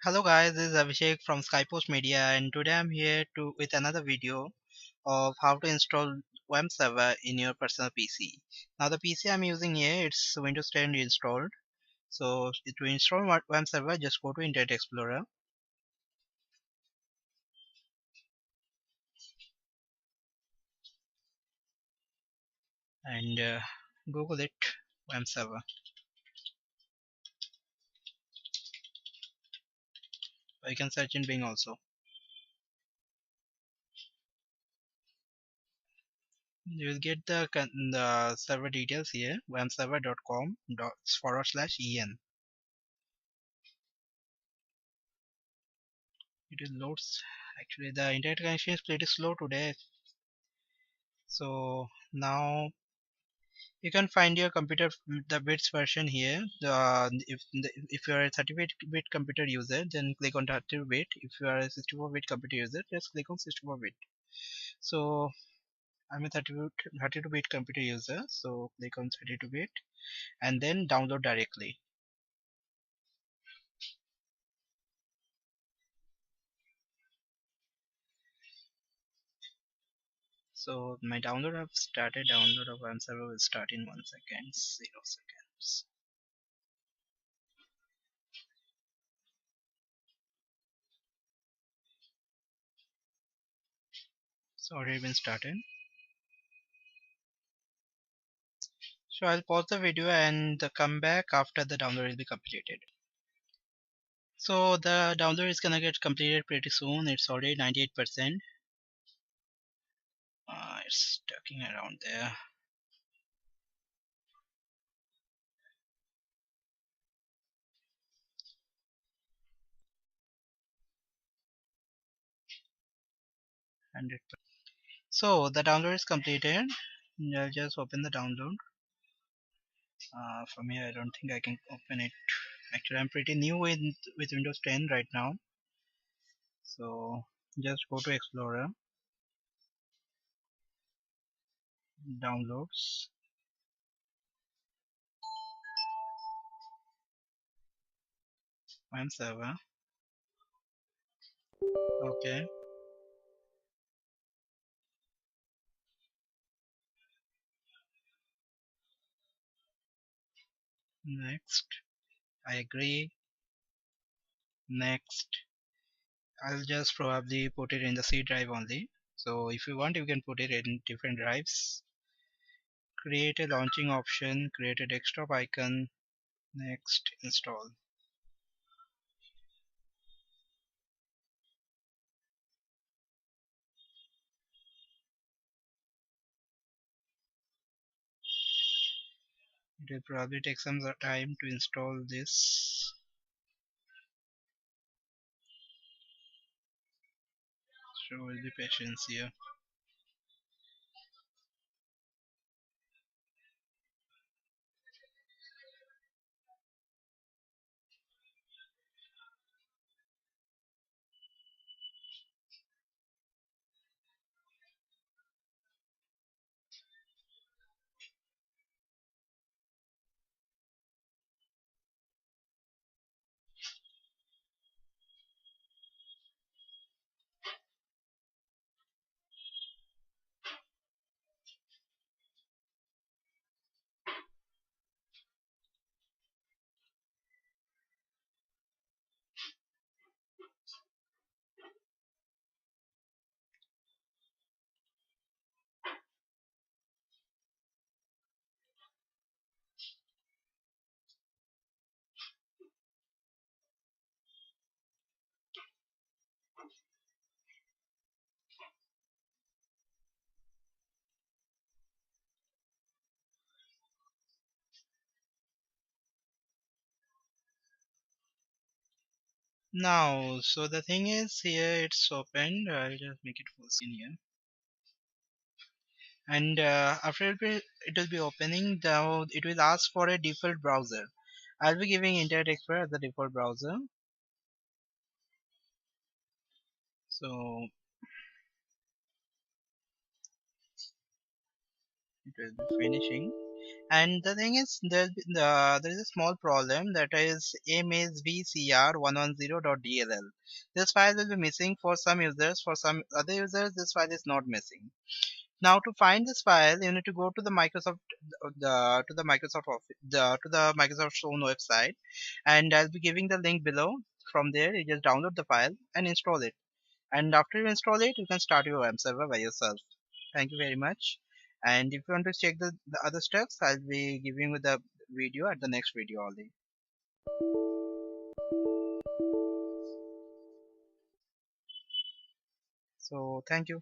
Hello guys, this is Abhishek from Skypost Media and today I'm here with another video of how to install WAMP server in your personal PC. Now the PC I'm using here, it's Windows 10 installed. So to install WAMP server, just go to Internet Explorer and Google it, WAMP server. Or you can search in Bing also. You will get the server details here, wampserver.com/en. It is loads. Actually, the internet connection is pretty slow today. So now you can find your computer the bits version here. If you are a 32-bit computer user, then click on 32-bit. If you are a 64-bit computer user, just click on 64-bit. So I'm a 32-bit computer user, so click on 32-bit and then download directly. So my download have started. Download of WAMP server will start in 1 second, 0 seconds. So already been started. So I'll pause the video and come back after the download will be completed. So the download is gonna get completed pretty soon. It's already 98%. It's stucking around there. So the download is completed. I'll just open the download. From here, I don't think I can open it. Actually, I'm pretty new with Windows 10 right now. So just go to Explorer, Downloads, WAMP server. Okay. Next. I agree. Next. I'll just probably put it in the C drive only. So if you want, you can put it in different drives. Create a launching option, create a desktop icon, next, install. It will probably take some time to install this. So will be patience here. Now, so the thing is here it's opened. I'll just make it full screen here. And after it will be opening, now it will ask for a default browser. I'll be giving Internet Explorer as the default browser. So it will be finishing. And the thing is, there is a small problem, that is amsvcr110.dll. This file will be missing for some users. For some other users, this file is not missing. Now to find this file, you need to go to the Microsoft, the Microsoft Office, to the Microsoft's own website, and I'll be giving the link below. From there, you just download the file and install it. And after you install it, you can start your WAMP server by yourself. Thank you very much. And if you want to check the other steps, I'll be giving you the video at the next video only. So thank you.